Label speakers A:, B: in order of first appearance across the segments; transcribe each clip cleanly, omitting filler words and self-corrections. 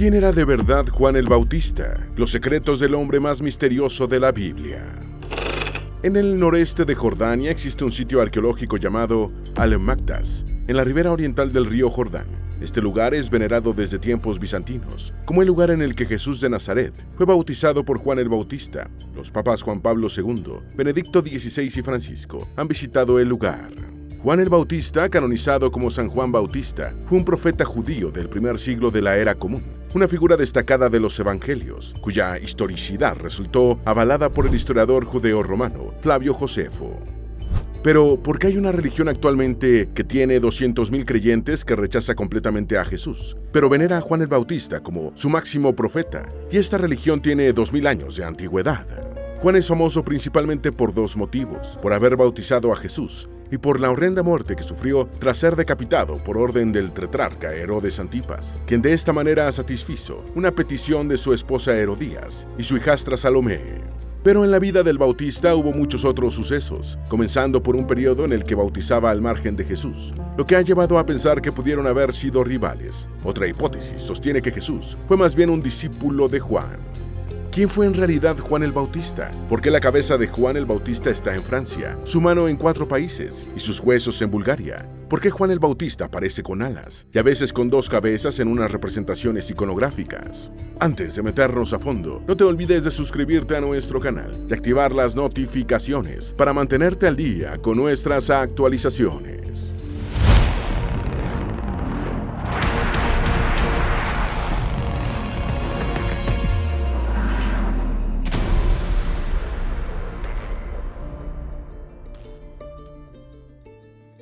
A: ¿Quién era de verdad Juan el Bautista? Los secretos del hombre más misterioso de la Biblia. En el noreste de Jordania existe un sitio arqueológico llamado Al-Maktas, en la ribera oriental del río Jordán. Este lugar es venerado desde tiempos bizantinos, como el lugar en el que Jesús de Nazaret fue bautizado por Juan el Bautista. Los papas Juan Pablo II, Benedicto XVI y Francisco han visitado el lugar. Juan el Bautista, canonizado como San Juan Bautista, fue un profeta judío del primer siglo de la Era Común, una figura destacada de los Evangelios, cuya historicidad resultó avalada por el historiador judeo-romano Flavio Josefo. Pero, ¿por qué hay una religión actualmente que tiene 200.000 creyentes que rechaza completamente a Jesús, pero venera a Juan el Bautista como su máximo profeta? Y esta religión tiene 2000 años de antigüedad. Juan es famoso principalmente por dos motivos: por haber bautizado a Jesús y por la horrenda muerte que sufrió tras ser decapitado por orden del tetrarca Herodes Antipas, quien de esta manera satisfizo una petición de su esposa Herodías y su hijastra Salomé. Pero en la vida del Bautista hubo muchos otros sucesos, comenzando por un periodo en el que bautizaba al margen de Jesús, lo que ha llevado a pensar que pudieron haber sido rivales. Otra hipótesis sostiene que Jesús fue más bien un discípulo de Juan. ¿Quién fue en realidad Juan el Bautista? ¿Por qué la cabeza de Juan el Bautista está en Francia, su mano en 4 países y sus huesos en Bulgaria? ¿Por qué Juan el Bautista aparece con alas y a veces con 2 cabezas en unas representaciones iconográficas? Antes de meternos a fondo, no te olvides de suscribirte a nuestro canal y activar las notificaciones para mantenerte al día con nuestras actualizaciones.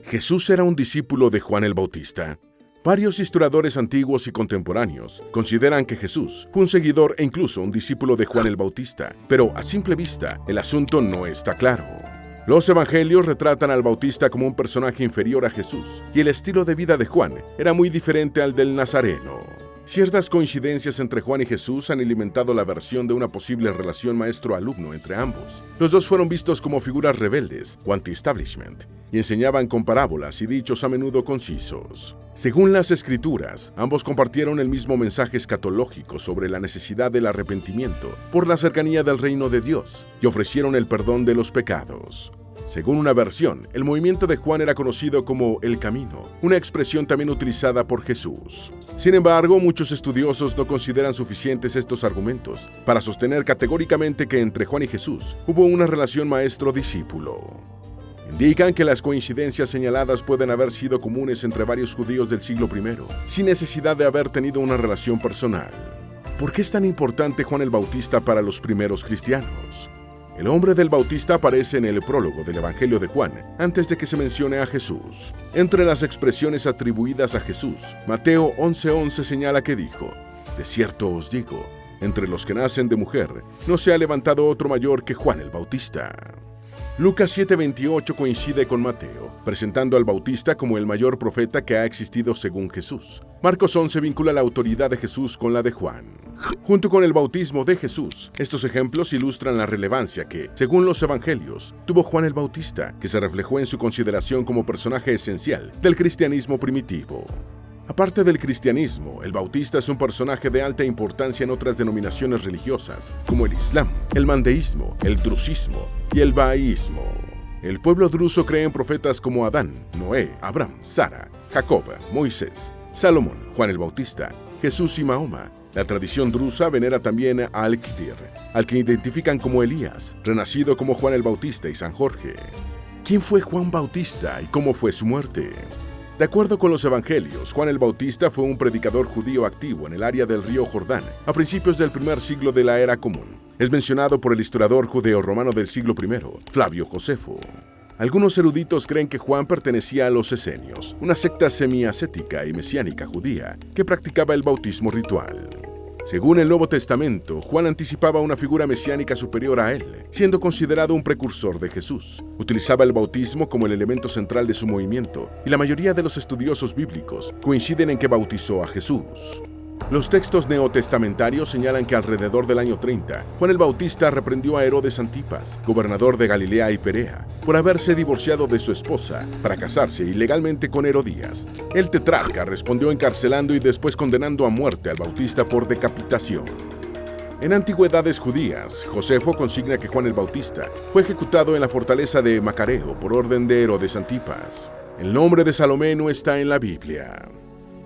A: ¿Jesús era un discípulo de Juan el Bautista? Varios historiadores antiguos y contemporáneos consideran que Jesús fue un seguidor e incluso un discípulo de Juan el Bautista, pero a simple vista el asunto no está claro. Los evangelios retratan al Bautista como un personaje inferior a Jesús, y el estilo de vida de Juan era muy diferente al del Nazareno. Ciertas coincidencias entre Juan y Jesús han alimentado la versión de una posible relación maestro-alumno entre ambos. Los dos fueron vistos como figuras rebeldes o anti-establishment, y enseñaban con parábolas y dichos a menudo concisos. Según las Escrituras, ambos compartieron el mismo mensaje escatológico sobre la necesidad del arrepentimiento por la cercanía del reino de Dios, y ofrecieron el perdón de los pecados. Según una versión, el movimiento de Juan era conocido como el Camino, una expresión también utilizada por Jesús. Sin embargo, muchos estudiosos no consideran suficientes estos argumentos para sostener categóricamente que entre Juan y Jesús hubo una relación maestro-discípulo. Indican que las coincidencias señaladas pueden haber sido comunes entre varios judíos del siglo I, sin necesidad de haber tenido una relación personal. ¿Por qué es tan importante Juan el Bautista para los primeros cristianos? El nombre del Bautista aparece en el prólogo del Evangelio de Juan, antes de que se mencione a Jesús. Entre las expresiones atribuidas a Jesús, Mateo 11:11 señala que dijo: «De cierto os digo, entre los que nacen de mujer, no se ha levantado otro mayor que Juan el Bautista». Lucas 7:28 coincide con Mateo, presentando al Bautista como el mayor profeta que ha existido según Jesús. Marcos 11 vincula la autoridad de Jesús con la de Juan. Junto con el bautismo de Jesús, estos ejemplos ilustran la relevancia que, según los evangelios, tuvo Juan el Bautista, que se reflejó en su consideración como personaje esencial del cristianismo primitivo. Aparte del cristianismo, el Bautista es un personaje de alta importancia en otras denominaciones religiosas, como el Islam, el mandeísmo, el drusismo y el bahaísmo. El pueblo druso cree en profetas como Adán, Noé, Abraham, Sara, Jacob, Moisés, Salomón, Juan el Bautista, Jesús y Mahoma. La tradición drusa venera también a Al-Qidr, al que identifican como Elías, renacido como Juan el Bautista y San Jorge. ¿Quién fue Juan Bautista y cómo fue su muerte? De acuerdo con los evangelios, Juan el Bautista fue un predicador judío activo en el área del río Jordán a principios del primer siglo de la Era Común. Es mencionado por el historiador judeo-romano del siglo I, Flavio Josefo. Algunos eruditos creen que Juan pertenecía a los esenios, una secta semiascética y mesiánica judía que practicaba el bautismo ritual. Según el Nuevo Testamento, Juan anticipaba una figura mesiánica superior a él, siendo considerado un precursor de Jesús. Utilizaba el bautismo como el elemento central de su movimiento, y la mayoría de los estudiosos bíblicos coinciden en que bautizó a Jesús. Los textos neotestamentarios señalan que alrededor del año 30, Juan el Bautista reprendió a Herodes Antipas, gobernador de Galilea y Perea, por haberse divorciado de su esposa para casarse ilegalmente con Herodías. El tetrarca respondió encarcelando y después condenando a muerte al Bautista por decapitación. En antigüedades judías, Josefo consigna que Juan el Bautista fue ejecutado en la fortaleza de Macareo por orden de Herodes Antipas. El nombre de Salomé no está en la Biblia.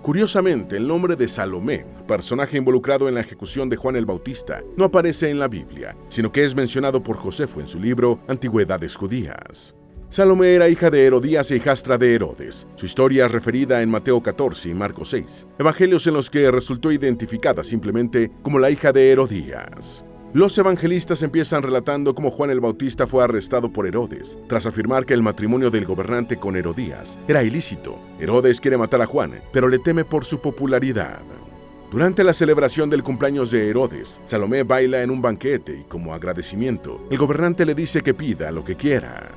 A: Curiosamente, el nombre de Salomé, personaje involucrado en la ejecución de Juan el Bautista, no aparece en la Biblia, sino que es mencionado por Josefo en su libro Antigüedades Judías. Salomé era hija de Herodías e hijastra de Herodes. Su historia es referida en Mateo 14 y Marcos 6, evangelios en los que resultó identificada simplemente como la hija de Herodías. Los evangelistas empiezan relatando cómo Juan el Bautista fue arrestado por Herodes, tras afirmar que el matrimonio del gobernante con Herodías era ilícito. Herodes quiere matar a Juan, pero le teme por su popularidad. Durante la celebración del cumpleaños de Herodes, Salomé baila en un banquete y como agradecimiento, el gobernante le dice que pida lo que quiera.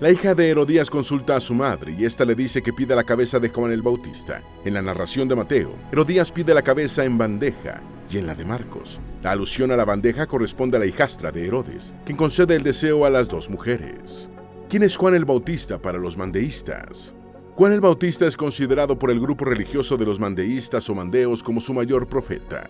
A: La hija de Herodías consulta a su madre y ésta le dice que pida la cabeza de Juan el Bautista. En la narración de Mateo, Herodías pide la cabeza en bandeja y en la de Marcos. La alusión a la bandeja corresponde a la hijastra de Herodes, quien concede el deseo a las dos mujeres. ¿Quién es Juan el Bautista para los mandeístas? Juan el Bautista es considerado por el grupo religioso de los mandeístas o mandeos como su mayor profeta.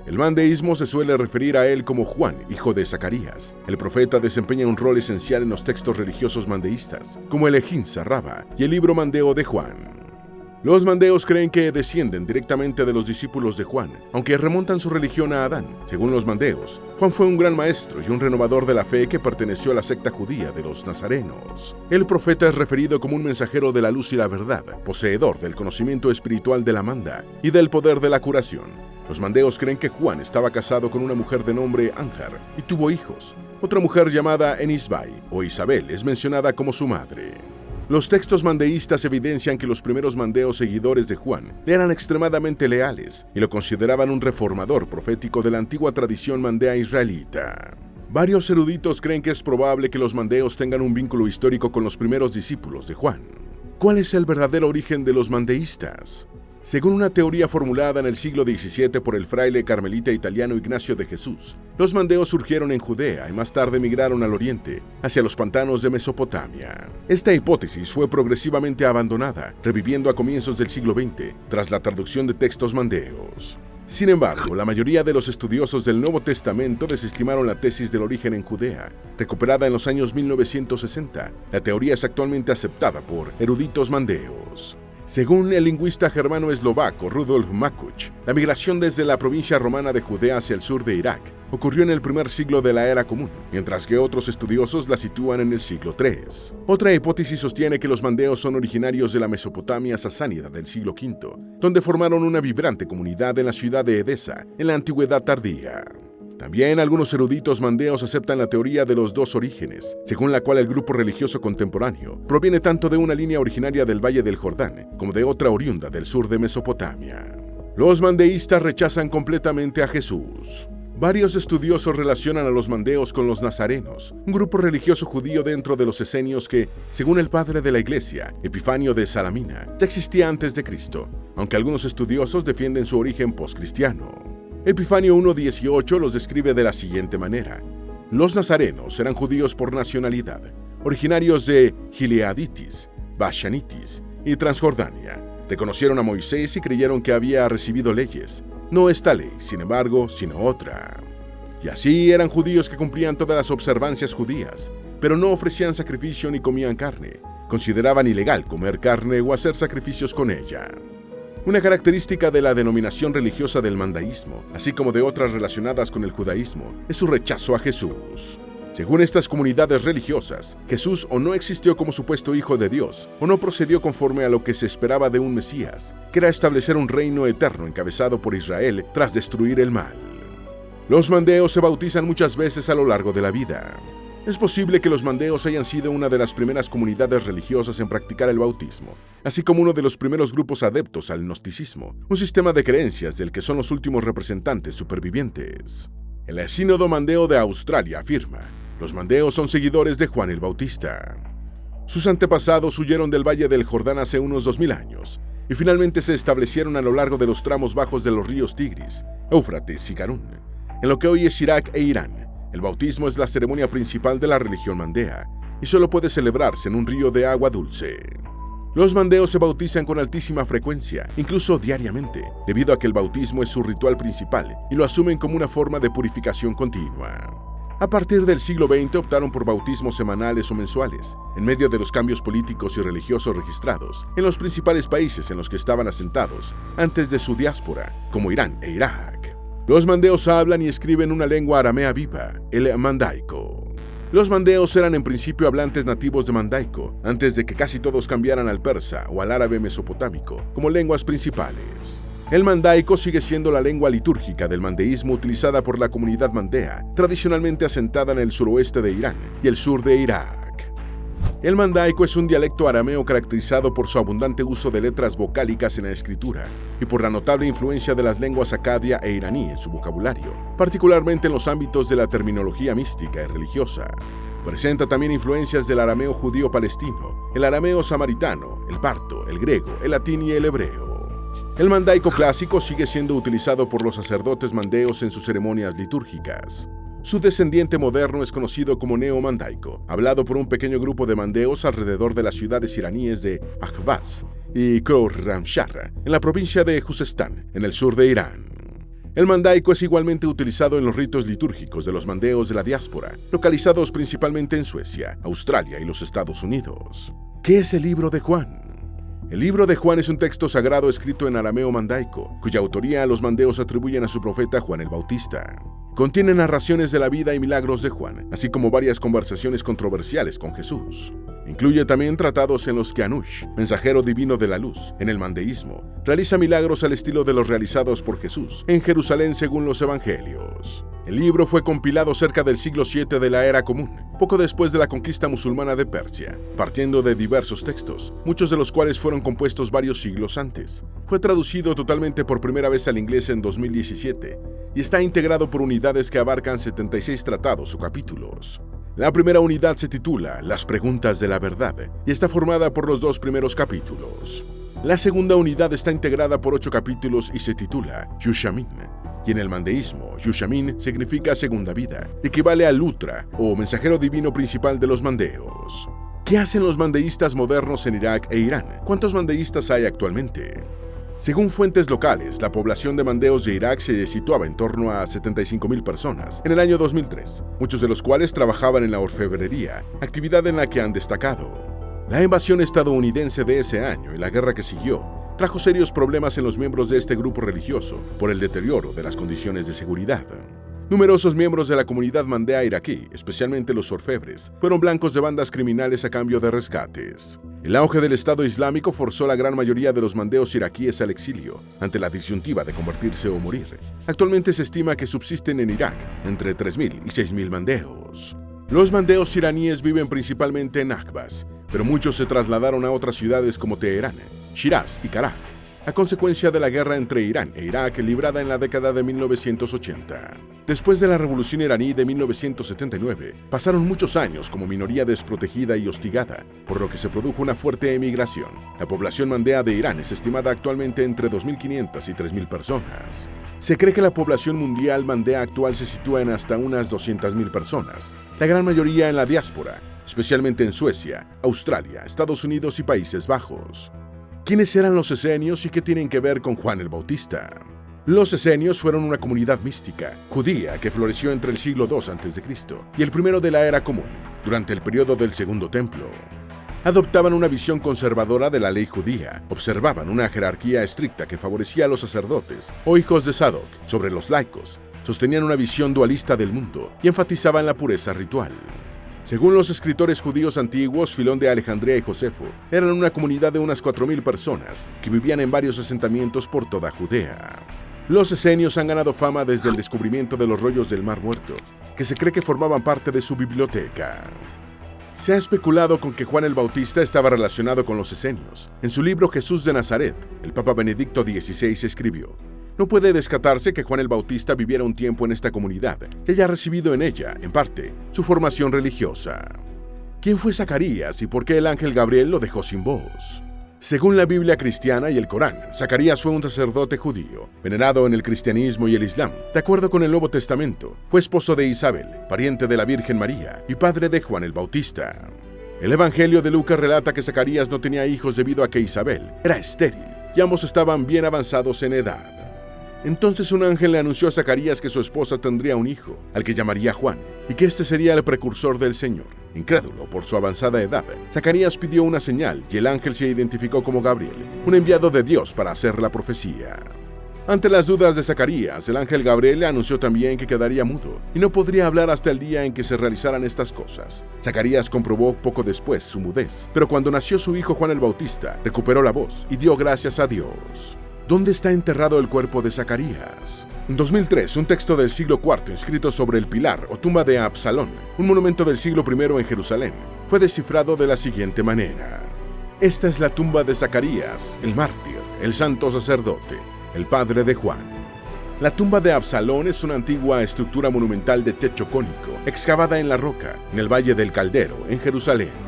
A: El mandeísmo se suele referir a él como Juan, hijo de Zacarías. El profeta desempeña un rol esencial en los textos religiosos mandeístas, como el Ejinsa Raba y el libro mandeo de Juan. Los mandeos creen que descienden directamente de los discípulos de Juan, aunque remontan su religión a Adán. Según los mandeos, Juan fue un gran maestro y un renovador de la fe que perteneció a la secta judía de los nazarenos. El profeta es referido como un mensajero de la luz y la verdad, poseedor del conocimiento espiritual de la manda y del poder de la curación. Los mandeos creen que Juan estaba casado con una mujer de nombre Ánjar y tuvo hijos. Otra mujer llamada Enisbai o Isabel es mencionada como su madre. Los textos mandeístas evidencian que los primeros mandeos seguidores de Juan le eran extremadamente leales y lo consideraban un reformador profético de la antigua tradición mandea israelita. Varios eruditos creen que es probable que los mandeos tengan un vínculo histórico con los primeros discípulos de Juan. ¿Cuál es el verdadero origen de los mandeístas? Según una teoría formulada en el siglo XVII por el fraile carmelita italiano Ignacio de Jesús, los mandeos surgieron en Judea y más tarde migraron al oriente, hacia los pantanos de Mesopotamia. Esta hipótesis fue progresivamente abandonada, reviviendo a comienzos del siglo XX, tras la traducción de textos mandeos. Sin embargo, la mayoría de los estudiosos del Nuevo Testamento desestimaron la tesis del origen en Judea, recuperada en los años 1960. La teoría es actualmente aceptada por eruditos mandeos. Según el lingüista germano-eslovaco Rudolf Makuch, la migración desde la provincia romana de Judea hacia el sur de Irak ocurrió en el primer siglo de la Era Común, mientras que otros estudiosos la sitúan en el siglo III. Otra hipótesis sostiene que los mandeos son originarios de la Mesopotamia sasánida del siglo V, donde formaron una vibrante comunidad en la ciudad de Edesa, en la Antigüedad tardía. También algunos eruditos mandeos aceptan la teoría de los dos orígenes, según la cual el grupo religioso contemporáneo proviene tanto de una línea originaria del Valle del Jordán como de otra oriunda del sur de Mesopotamia. Los mandeístas rechazan completamente a Jesús. Varios estudiosos relacionan a los mandeos con los nazarenos, un grupo religioso judío dentro de los esenios que, según el padre de la iglesia, Epifanio de Salamina, ya existía antes de Cristo, aunque algunos estudiosos defienden su origen postcristiano. Epifanio 1:18 los describe de la siguiente manera. Los nazarenos eran judíos por nacionalidad, originarios de Gileaditis, Bashanitis y Transjordania. Reconocieron a Moisés y creyeron que había recibido leyes. No esta ley, sin embargo, sino otra. Y así eran judíos que cumplían todas las observancias judías, pero no ofrecían sacrificio ni comían carne. Consideraban ilegal comer carne o hacer sacrificios con ella. Una característica de la denominación religiosa del mandaísmo, así como de otras relacionadas con el judaísmo, es su rechazo a Jesús. Según estas comunidades religiosas, Jesús o no existió como supuesto hijo de Dios, o no procedió conforme a lo que se esperaba de un Mesías, que era establecer un reino eterno encabezado por Israel tras destruir el mal. Los mandeos se bautizan muchas veces a lo largo de la vida. Es posible que los mandeos hayan sido una de las primeras comunidades religiosas en practicar el bautismo, así como uno de los primeros grupos adeptos al gnosticismo, un sistema de creencias del que son los últimos representantes supervivientes. El Sínodo Mandeo de Australia afirma: los mandeos son seguidores de Juan el Bautista. Sus antepasados huyeron del Valle del Jordán hace unos 2000 años y finalmente se establecieron a lo largo de los tramos bajos de los ríos Tigris, Éufrates y Carún, en lo que hoy es Irak e Irán. El bautismo es la ceremonia principal de la religión mandea. y solo puede celebrarse en un río de agua dulce. Los mandeos se bautizan con altísima frecuencia, incluso diariamente, debido a que el bautismo es su ritual principal y lo asumen como una forma de purificación continua. A partir del siglo XX optaron por bautismos semanales o mensuales, en medio de los cambios políticos y religiosos registrados en los principales países en los que estaban asentados antes de su diáspora, como Irán e Irak. Los mandeos hablan y escriben una lengua aramea viva, el mandaico. Los mandeos eran en principio hablantes nativos de mandaico, antes de que casi todos cambiaran al persa o al árabe mesopotámico como lenguas principales. El mandaico sigue siendo la lengua litúrgica del mandeísmo utilizada por la comunidad mandea, tradicionalmente asentada en el suroeste de Irán y el sur de Irak. El mandaico es un dialecto arameo caracterizado por su abundante uso de letras vocálicas en la escritura y por la notable influencia de las lenguas acadia e iraní en su vocabulario, particularmente en los ámbitos de la terminología mística y religiosa. Presenta también influencias del arameo judío palestino, el arameo samaritano, el parto, el griego, el latín y el hebreo. El mandaico clásico sigue siendo utilizado por los sacerdotes mandeos en sus ceremonias litúrgicas. Su descendiente moderno es conocido como neomandaico, hablado por un pequeño grupo de mandeos alrededor de las ciudades iraníes de Ahvaz y Khorramshahr, en la provincia de Juzestán, en el sur de Irán. El mandaico es igualmente utilizado en los ritos litúrgicos de los mandeos de la diáspora, localizados principalmente en Suecia, Australia y los Estados Unidos. ¿Qué es el libro de Juan? El libro de Juan es un texto sagrado escrito en arameo mandaico, cuya autoría los mandeos atribuyen a su profeta Juan el Bautista. Contiene narraciones de la vida y milagros de Juan, así como varias conversaciones controversiales con Jesús. Incluye también tratados en los que Anush, mensajero divino de la luz, en el mandeísmo, realiza milagros al estilo de los realizados por Jesús en Jerusalén según los evangelios. El libro fue compilado cerca del siglo VII de la Era Común, poco después de la conquista musulmana de Persia, partiendo de diversos textos, muchos de los cuales fueron compuestos varios siglos antes. Fue traducido totalmente por primera vez al inglés en 2017 y está integrado por unidades que abarcan 76 tratados o capítulos. La primera unidad se titula Las preguntas de la verdad y está formada por los 2 primeros capítulos. La segunda unidad está integrada por 8 capítulos y se titula Yushamin. Y en el mandeísmo, Yushamin significa segunda vida, equivale al Lutra o mensajero divino principal de los mandeos. ¿Qué hacen los mandeístas modernos en Irak e Irán? ¿Cuántos mandeístas hay actualmente? Según fuentes locales, la población de mandeos de Irak se situaba en torno a 75,000 personas en el año 2003, muchos de los cuales trabajaban en la orfebrería, actividad en la que han destacado. La invasión estadounidense de ese año y la guerra que siguió trajo serios problemas en los miembros de este grupo religioso por el deterioro de las condiciones de seguridad. Numerosos miembros de la comunidad mandea iraquí, especialmente los orfebres, fueron blancos de bandas criminales a cambio de rescates. El auge del Estado Islámico forzó a la gran mayoría de los mandeos iraquíes al exilio, ante la disyuntiva de convertirse o morir. Actualmente se estima que subsisten en Irak entre 3,000 y 6,000 mandeos. Los mandeos iraníes viven principalmente en Ahvaz, pero muchos se trasladaron a otras ciudades como Teherán, Shiraz y Karaj, a consecuencia de la guerra entre Irán e Irak librada en la década de 1980. Después de la Revolución iraní de 1979, pasaron muchos años como minoría desprotegida y hostigada, por lo que se produjo una fuerte emigración. La población mandea de Irán es estimada actualmente entre 2.500 y 3.000 personas. Se cree que la población mundial mandea actual se sitúa en hasta unas 200.000 personas, la gran mayoría en la diáspora, especialmente en Suecia, Australia, Estados Unidos y Países Bajos. ¿Quiénes eran los esenios y qué tienen que ver con Juan el Bautista? Los esenios fueron una comunidad mística, judía, que floreció entre el siglo II a.C. y el primero de la Era Común, durante el periodo del Segundo Templo. Adoptaban una visión conservadora de la ley judía, observaban una jerarquía estricta que favorecía a los sacerdotes o hijos de Sadoc sobre los laicos, sostenían una visión dualista del mundo y enfatizaban la pureza ritual. Según los escritores judíos antiguos, Filón de Alejandría y Josefo, eran una comunidad de unas 4,000 personas que vivían en varios asentamientos por toda Judea. Los esenios han ganado fama desde el descubrimiento de los rollos del Mar Muerto, que se cree que formaban parte de su biblioteca. Se ha especulado con que Juan el Bautista estaba relacionado con los esenios. En su libro Jesús de Nazaret, el Papa Benedicto XVI escribió: no puede descartarse que Juan el Bautista viviera un tiempo en esta comunidad y haya recibido en ella, en parte, su formación religiosa. ¿Quién fue Zacarías y por qué el ángel Gabriel lo dejó sin voz? Según la Biblia cristiana y el Corán, Zacarías fue un sacerdote judío, venerado en el cristianismo y el islam. De acuerdo con el Nuevo Testamento, fue esposo de Isabel, pariente de la Virgen María y padre de Juan el Bautista. El Evangelio de Lucas relata que Zacarías no tenía hijos debido a que Isabel era estéril y ambos estaban bien avanzados en edad. Entonces un ángel le anunció a Zacarías que su esposa tendría un hijo, al que llamaría Juan, y que este sería el precursor del Señor. Incrédulo por su avanzada edad, Zacarías pidió una señal y el ángel se identificó como Gabriel, un enviado de Dios para hacer la profecía. Ante las dudas de Zacarías, el ángel Gabriel le anunció también que quedaría mudo y no podría hablar hasta el día en que se realizaran estas cosas. Zacarías comprobó poco después su mudez, pero cuando nació su hijo Juan el Bautista, recuperó la voz y dio gracias a Dios. ¿Dónde está enterrado el cuerpo de Zacarías? En 2003, un texto del siglo IV inscrito sobre el pilar o tumba de Absalón, un monumento del siglo I en Jerusalén, fue descifrado de la siguiente manera. Esta es la tumba de Zacarías, el mártir, el santo sacerdote, el padre de Juan. La tumba de Absalón es una antigua estructura monumental de techo cónico, excavada en la roca, en el Valle del Caldero, en Jerusalén.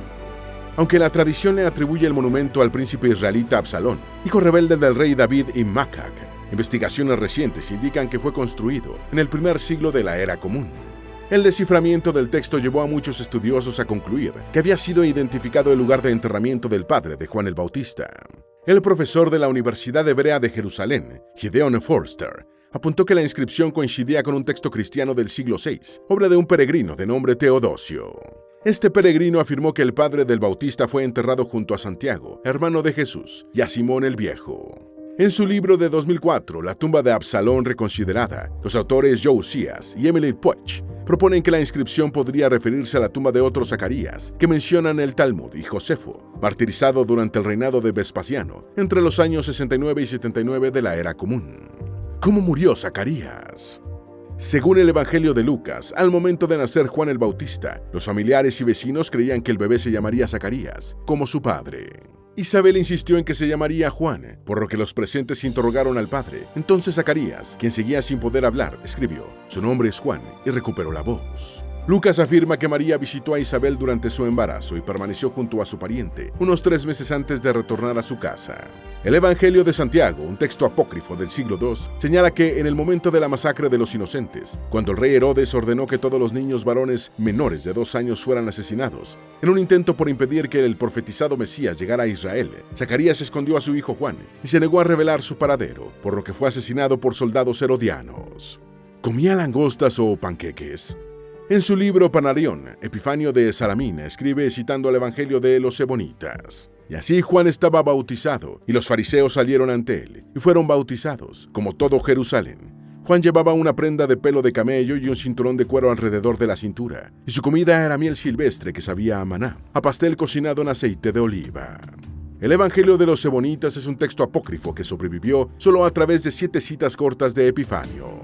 A: Aunque la tradición le atribuye el monumento al príncipe israelita Absalón, hijo rebelde del rey David y Macag, investigaciones recientes indican que fue construido en el primer siglo de la era común. El desciframiento del texto llevó a muchos estudiosos a concluir que había sido identificado el lugar de enterramiento del padre de Juan el Bautista. El profesor de la Universidad Hebrea de Jerusalén, Gideon Forster, apuntó que la inscripción coincidía con un texto cristiano del siglo VI, obra de un peregrino de nombre Teodosio. Este peregrino afirmó que el padre del Bautista fue enterrado junto a Santiago, hermano de Jesús, y a Simón el Viejo. En su libro de 2004, La tumba de Absalón reconsiderada, los autores Joe Sias y Emily Puech proponen que la inscripción podría referirse a la tumba de otro Zacarías, que mencionan el Talmud, y Josefo, martirizado durante el reinado de Vespasiano, entre los años 69 y 79 de la era común. ¿Cómo murió Zacarías? Según el Evangelio de Lucas, al momento de nacer Juan el Bautista, los familiares y vecinos creían que el bebé se llamaría Zacarías, como su padre. Isabel insistió en que se llamaría Juan, por lo que los presentes interrogaron al padre. Entonces Zacarías, quien seguía sin poder hablar, escribió: «Su nombre es Juan», y recuperó la voz. Lucas afirma que María visitó a Isabel durante su embarazo y permaneció junto a su pariente unos 3 meses antes de retornar a su casa. El Evangelio de Santiago, un texto apócrifo del siglo II, señala que en el momento de la masacre de los inocentes, cuando el rey Herodes ordenó que todos los niños varones menores de 2 años fueran asesinados, en un intento por impedir que el profetizado Mesías llegara a Israel, Zacarías escondió a su hijo Juan y se negó a revelar su paradero, por lo que fue asesinado por soldados herodianos. ¿Comía langostas o panqueques? En su libro Panarión, Epifanio de Salamina escribe citando el Evangelio de los Ebonitas: «Y así Juan estaba bautizado, y los fariseos salieron ante él, y fueron bautizados, como todo Jerusalén. Juan llevaba una prenda de pelo de camello y un cinturón de cuero alrededor de la cintura, y su comida era miel silvestre que sabía a maná, a pastel cocinado en aceite de oliva». El Evangelio de los Ebonitas es un texto apócrifo que sobrevivió solo a través de 7 citas cortas de Epifanio.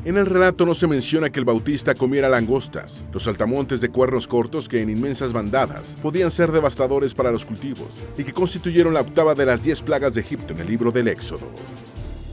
A: En el relato no se menciona que el Bautista comiera langostas, los saltamontes de cuernos cortos que en inmensas bandadas podían ser devastadores para los cultivos y que constituyeron la octava de las 10 plagas de Egipto en el libro del Éxodo.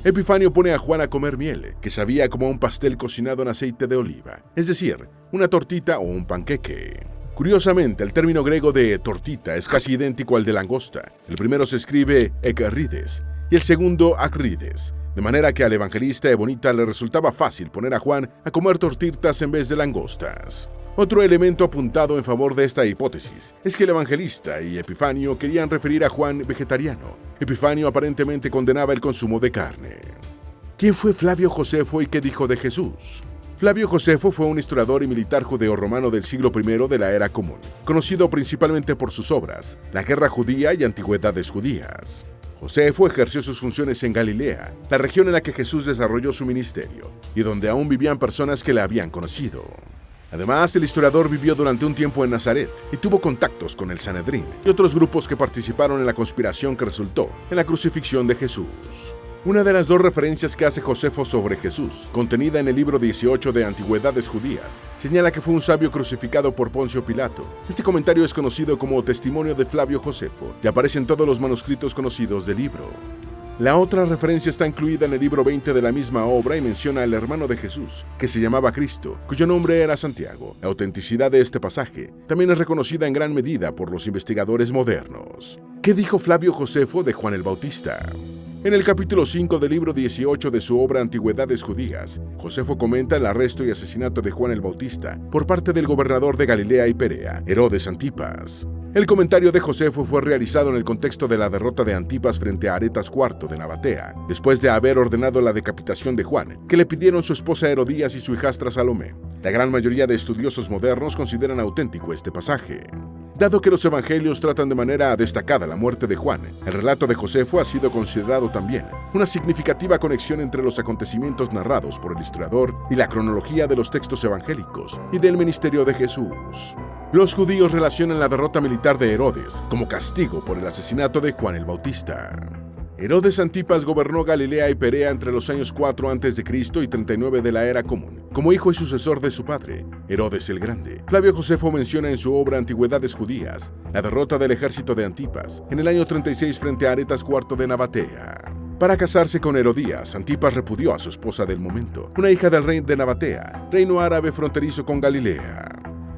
A: Epifanio pone a Juan a comer miel, que sabía como un pastel cocinado en aceite de oliva, es decir, una tortita o un panqueque. Curiosamente, el término griego de tortita es casi idéntico al de langosta. El primero se escribe ekrides y el segundo akrides, de manera que al evangelista ebonita le resultaba fácil poner a Juan a comer tortitas en vez de langostas. Otro elemento apuntado en favor de esta hipótesis es que el evangelista y Epifanio querían referir a Juan vegetariano. Epifanio aparentemente condenaba el consumo de carne. ¿Quién fue Flavio Josefo y qué dijo de Jesús? Flavio Josefo fue un historiador y militar judeo-romano del siglo I de la era común, conocido principalmente por sus obras, La Guerra Judía y Antigüedades Judías. Josefo ejerció sus funciones en Galilea, la región en la que Jesús desarrolló su ministerio, y donde aún vivían personas que le habían conocido. Además, el historiador vivió durante un tiempo en Nazaret y tuvo contactos con el Sanedrín y otros grupos que participaron en la conspiración que resultó en la crucifixión de Jesús. Una de las 2 referencias que hace Josefo sobre Jesús, contenida en el libro 18 de Antigüedades Judías, señala que fue un sabio crucificado por Poncio Pilato. Este comentario es conocido como Testimonio de Flavio Josefo y aparece en todos los manuscritos conocidos del libro. La otra referencia está incluida en el libro 20 de la misma obra y menciona al hermano de Jesús, que se llamaba Cristo, cuyo nombre era Santiago. La autenticidad de este pasaje también es reconocida en gran medida por los investigadores modernos. ¿Qué dijo Flavio Josefo de Juan el Bautista? En el capítulo 5 del libro 18 de su obra Antigüedades Judías, Josefo comenta el arresto y asesinato de Juan el Bautista por parte del gobernador de Galilea y Perea, Herodes Antipas. El comentario de Josefo fue realizado en el contexto de la derrota de Antipas frente a Aretas IV de Nabatea, después de haber ordenado la decapitación de Juan, que le pidieron su esposa Herodías y su hijastra Salomé. La gran mayoría de estudiosos modernos consideran auténtico este pasaje. Dado que los evangelios tratan de manera destacada la muerte de Juan, el relato de Josefo ha sido considerado también una significativa conexión entre los acontecimientos narrados por el historiador y la cronología de los textos evangélicos y del ministerio de Jesús. Los judíos relacionan la derrota militar de Herodes como castigo por el asesinato de Juan el Bautista. Herodes Antipas gobernó Galilea y Perea entre los años 4 a.C. y 39 de la era común, como hijo y sucesor de su padre, Herodes el Grande. Flavio Josefo menciona en su obra Antigüedades Judías la derrota del ejército de Antipas en el año 36 frente a Aretas IV de Nabatea. Para casarse con Herodías, Antipas repudió a su esposa del momento, una hija del rey de Nabatea, reino árabe fronterizo con Galilea.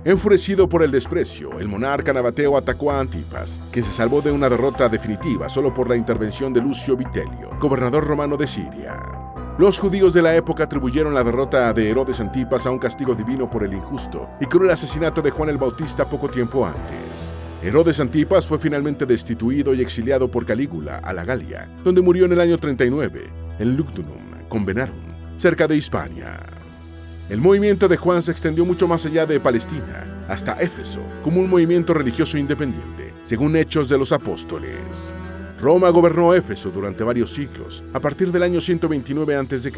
A: Enfurecido por el desprecio, el monarca nabateo atacó a Antipas, quien se salvó de una derrota definitiva solo por la intervención de Lucio Vitelio, gobernador romano de Siria. Los judíos de la época atribuyeron la derrota de Herodes Antipas a un castigo divino por el injusto y cruel asesinato de Juan el Bautista poco tiempo antes. Herodes Antipas fue finalmente destituido y exiliado por Calígula a la Galia, donde murió en el año 39, en Lugdunum, con Venarum, cerca de Hispania. El movimiento de Juan se extendió mucho más allá de Palestina, hasta Éfeso, como un movimiento religioso independiente, según Hechos de los Apóstoles. Roma gobernó Éfeso durante varios siglos, a partir del año 129 a.C.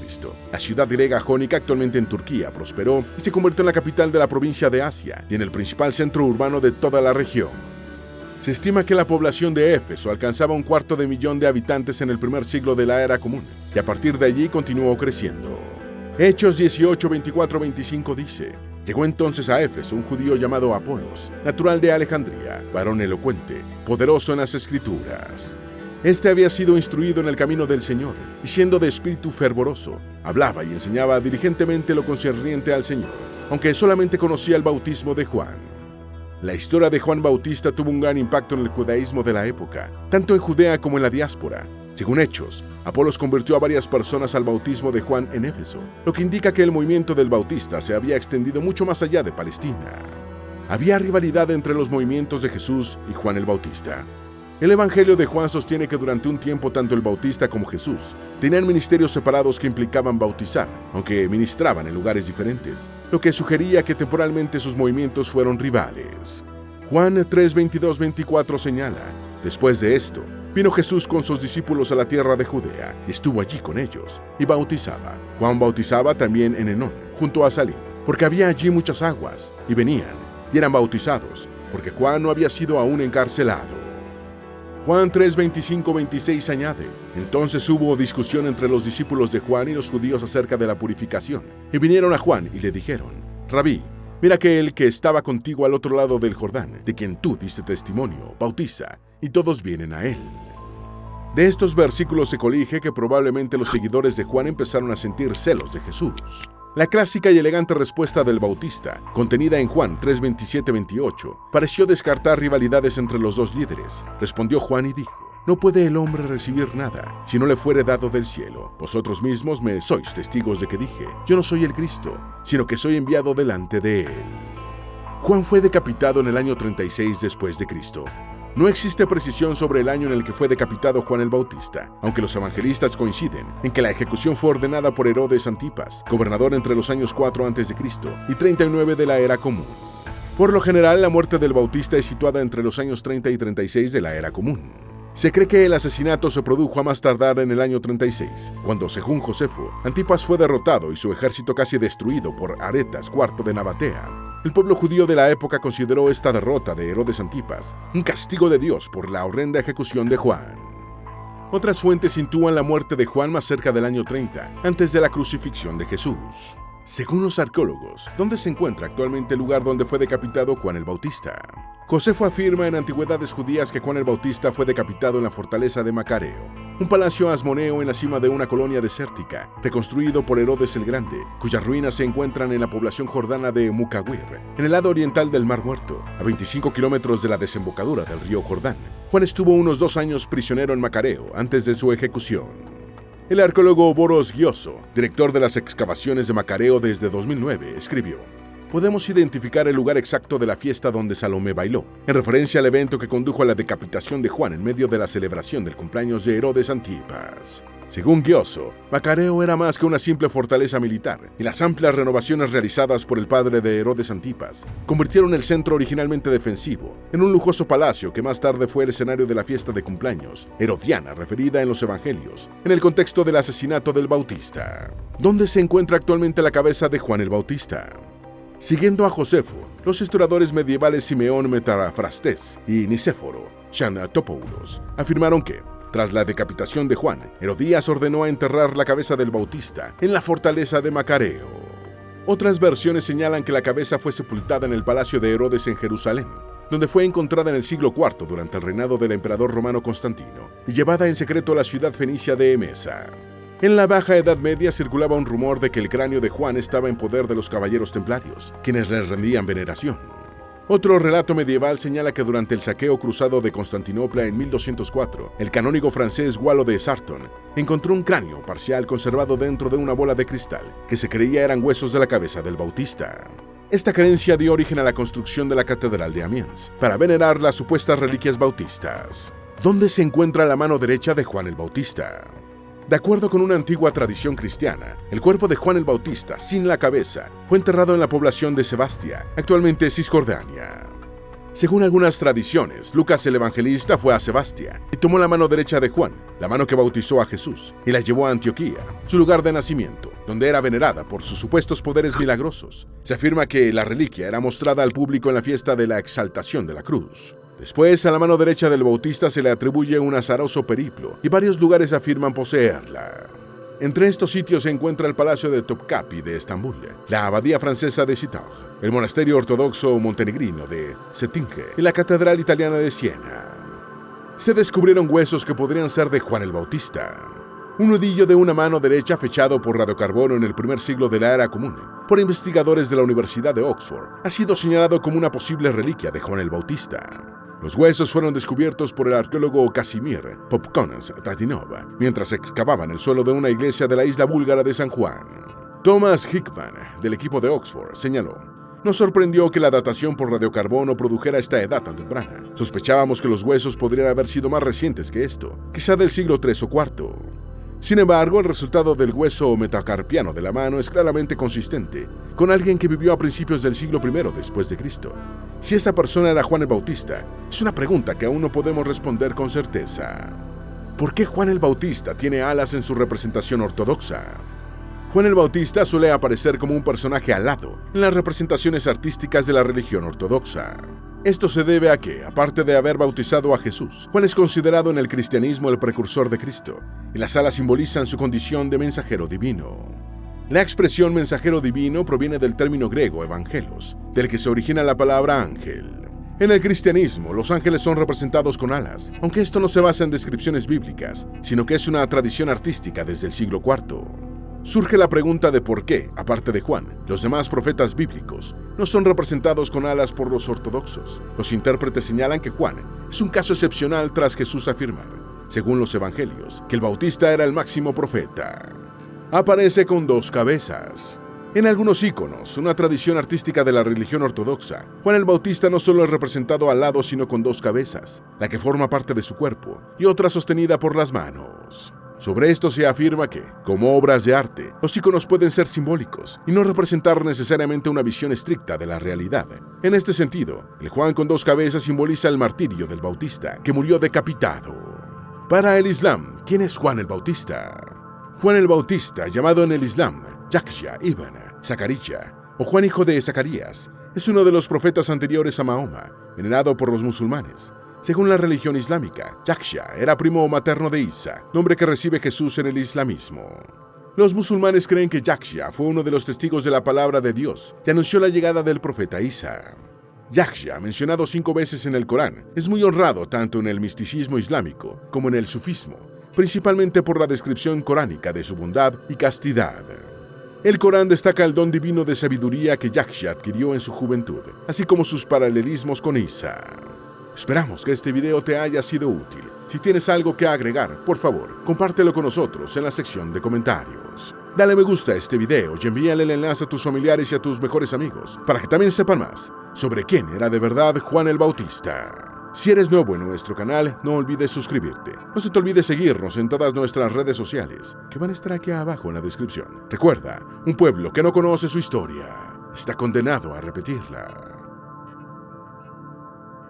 A: La ciudad griega jónica, actualmente en Turquía, prosperó y se convirtió en la capital de la provincia de Asia y en el principal centro urbano de toda la región. Se estima que la población de Éfeso alcanzaba 250,000 de habitantes en el primer siglo de la era común, y a partir de allí continuó creciendo. Hechos 18, 24, 25 dice: Llegó entonces a Éfeso un judío llamado Apolos, natural de Alejandría, varón elocuente, poderoso en las Escrituras. Este había sido instruido en el camino del Señor, y siendo de espíritu fervoroso, hablaba y enseñaba diligentemente lo concerniente al Señor, aunque solamente conocía el bautismo de Juan. La historia de Juan Bautista tuvo un gran impacto en el judaísmo de la época, tanto en Judea como en la diáspora. Según Hechos, Apolos convirtió a varias personas al bautismo de Juan en Éfeso, lo que indica que el movimiento del Bautista se había extendido mucho más allá de Palestina. Había rivalidad entre los movimientos de Jesús y Juan el Bautista. El Evangelio de Juan sostiene que durante un tiempo tanto el Bautista como Jesús tenían ministerios separados que implicaban bautizar, aunque ministraban en lugares diferentes, lo que sugería que temporalmente sus movimientos fueron rivales. Juan 3, 22, 24 señala: Después de esto, vino Jesús con sus discípulos a la tierra de Judea, y estuvo allí con ellos, y bautizaba. Juan bautizaba también en Enón, junto a Salim, porque había allí muchas aguas, y venían, y eran bautizados, porque Juan no había sido aún encarcelado. Juan 3, 25, 26 añade: Entonces hubo discusión entre los discípulos de Juan y los judíos acerca de la purificación, y vinieron a Juan y le dijeron: Rabí, mira que el que estaba contigo al otro lado del Jordán, de quien tú diste testimonio, bautiza, y todos vienen a él. De estos versículos se colige que probablemente los seguidores de Juan empezaron a sentir celos de Jesús. La clásica y elegante respuesta del Bautista, contenida en Juan 3, 27, 28, pareció descartar rivalidades entre los dos líderes. Respondió Juan y dijo: No puede el hombre recibir nada, si no le fuere dado del cielo. Vosotros mismos me sois testigos de que dije: Yo no soy el Cristo, sino que soy enviado delante de él. Juan fue decapitado en el año 36 después de Cristo. No existe precisión sobre el año en el que fue decapitado Juan el Bautista, aunque los evangelistas coinciden en que la ejecución fue ordenada por Herodes Antipas, gobernador entre los años 4 a.C. y 39 de la era común. Por lo general, la muerte del Bautista es situada entre los años 30 y 36 de la era común. Se cree que el asesinato se produjo a más tardar en el año 36, cuando, según Josefo, Antipas fue derrotado y su ejército casi destruido por Aretas IV de Nabatea. El pueblo judío de la época consideró esta derrota de Herodes Antipas un castigo de Dios por la horrenda ejecución de Juan. Otras fuentes sitúan la muerte de Juan más cerca del año 30, antes de la crucifixión de Jesús. Según los arqueólogos, ¿dónde se encuentra actualmente el lugar donde fue decapitado Juan el Bautista? Josefo afirma en Antigüedades Judías que Juan el Bautista fue decapitado en la fortaleza de Macareo, un palacio asmoneo en la cima de una colonia desértica, reconstruido por Herodes el Grande, cuyas ruinas se encuentran en la población jordana de Mucawir, en el lado oriental del Mar Muerto, a 25 kilómetros de la desembocadura del río Jordán. Juan estuvo unos 2 años prisionero en Macareo antes de su ejecución. El arqueólogo Boros Giosso, director de las excavaciones de Macareo desde 2009, escribió: podemos identificar el lugar exacto de la fiesta donde Salomé bailó, en referencia al evento que condujo a la decapitación de Juan en medio de la celebración del cumpleaños de Herodes Antipas. Según Gioso, Macareo era más que una simple fortaleza militar, y las amplias renovaciones realizadas por el padre de Herodes Antipas convirtieron el centro originalmente defensivo en un lujoso palacio que más tarde fue el escenario de la fiesta de cumpleaños herodiana referida en los evangelios, en el contexto del asesinato del Bautista. ¿Dónde se encuentra actualmente la cabeza de Juan el Bautista? Siguiendo a Josefo, los historiadores medievales Simeón Metafrastés y Nicéforo Xanatopoulos afirmaron que, tras la decapitación de Juan, Herodías ordenó enterrar la cabeza del Bautista en la fortaleza de Macareo. Otras versiones señalan que la cabeza fue sepultada en el palacio de Herodes en Jerusalén, donde fue encontrada en el siglo IV durante el reinado del emperador romano Constantino y llevada en secreto a la ciudad fenicia de Emesa. En la Baja Edad Media circulaba un rumor de que el cráneo de Juan estaba en poder de los caballeros templarios, quienes le rendían veneración. Otro relato medieval señala que durante el saqueo cruzado de Constantinopla en 1204, el canónigo francés Gualo de Sarton encontró un cráneo parcial conservado dentro de una bola de cristal, que se creía eran huesos de la cabeza del Bautista. Esta creencia dio origen a la construcción de la Catedral de Amiens, para venerar las supuestas reliquias bautistas. ¿Dónde se encuentra la mano derecha de Juan el Bautista? De acuerdo con una antigua tradición cristiana, el cuerpo de Juan el Bautista, sin la cabeza, fue enterrado en la población de Sebastia, actualmente Cisjordania. Según algunas tradiciones, Lucas el Evangelista fue a Sebastia y tomó la mano derecha de Juan, la mano que bautizó a Jesús, y la llevó a Antioquía, su lugar de nacimiento, donde era venerada por sus supuestos poderes milagrosos. Se afirma que la reliquia era mostrada al público en la fiesta de la exaltación de la cruz. Después, a la mano derecha del Bautista se le atribuye un azaroso periplo, y varios lugares afirman poseerla. Entre estos sitios se encuentra el Palacio de Topkapi de Estambul, la Abadía francesa de Citag, el Monasterio Ortodoxo Montenegrino de Cetinje y la Catedral Italiana de Siena. Se descubrieron huesos que podrían ser de Juan el Bautista. Un nudillo de una mano derecha fechado por radiocarbono en el primer siglo de la Era Común por investigadores de la Universidad de Oxford ha sido señalado como una posible reliquia de Juan el Bautista. Los huesos fueron descubiertos por el arqueólogo Casimir Popkonas-Tatinov mientras excavaban el suelo de una iglesia de la isla búlgara de San Juan. Thomas Hickman, del equipo de Oxford, señaló: "Nos sorprendió que la datación por radiocarbono produjera esta edad tan temprana. Sospechábamos que los huesos podrían haber sido más recientes que esto, quizá del siglo III o IV. Sin embargo, el resultado del hueso metacarpiano de la mano es claramente consistente con alguien que vivió a principios del siglo I después de Cristo. Si esa persona era Juan el Bautista, es una pregunta que aún no podemos responder con certeza. ¿Por qué Juan el Bautista tiene alas en su representación ortodoxa? Juan el Bautista suele aparecer como un personaje alado en las representaciones artísticas de la religión ortodoxa. Esto se debe a que, aparte de haber bautizado a Jesús, Juan es considerado en el cristianismo el precursor de Cristo, y las alas simbolizan su condición de mensajero divino. La expresión mensajero divino proviene del término griego evangelos, del que se origina la palabra ángel. En el cristianismo, los ángeles son representados con alas, aunque esto no se basa en descripciones bíblicas, sino que es una tradición artística desde el siglo IV. Surge la pregunta de por qué, aparte de Juan, los demás profetas bíblicos no son representados con alas por los ortodoxos. Los intérpretes señalan que Juan es un caso excepcional tras Jesús afirmar, según los evangelios, que el Bautista era el máximo profeta. Aparece con dos cabezas. En algunos íconos, una tradición artística de la religión ortodoxa, Juan el Bautista no solo es representado al lado sino con dos cabezas, la que forma parte de su cuerpo y otra sostenida por las manos. Sobre esto se afirma que, como obras de arte, los íconos pueden ser simbólicos y no representar necesariamente una visión estricta de la realidad. En este sentido, el Juan con dos cabezas simboliza el martirio del Bautista, que murió decapitado. Para el Islam, ¿quién es Juan el Bautista? Juan el Bautista, llamado en el Islam Yahya ibn Zacarías, o Juan hijo de Zacarías, es uno de los profetas anteriores a Mahoma, venerado por los musulmanes. Según la religión islámica, Yahya era primo materno de Isa, nombre que recibe Jesús en el islamismo. Los musulmanes creen que Yahya fue uno de los testigos de la palabra de Dios y anunció la llegada del profeta Isa. Yahya, mencionado 5 veces en el Corán, es muy honrado tanto en el misticismo islámico como en el sufismo, principalmente por la descripción coránica de su bondad y castidad. El Corán destaca el don divino de sabiduría que Yahya adquirió en su juventud, así como sus paralelismos con Isa. Esperamos que este video te haya sido útil. Si tienes algo que agregar, por favor, compártelo con nosotros en la sección de comentarios. Dale me gusta a este video y envíale el enlace a tus familiares y a tus mejores amigos, para que también sepan más sobre quién era de verdad Juan el Bautista. Si eres nuevo en nuestro canal, no olvides suscribirte. No se te olvide seguirnos en todas nuestras redes sociales, que van a estar aquí abajo en la descripción. Recuerda, un pueblo que no conoce su historia está condenado a repetirla.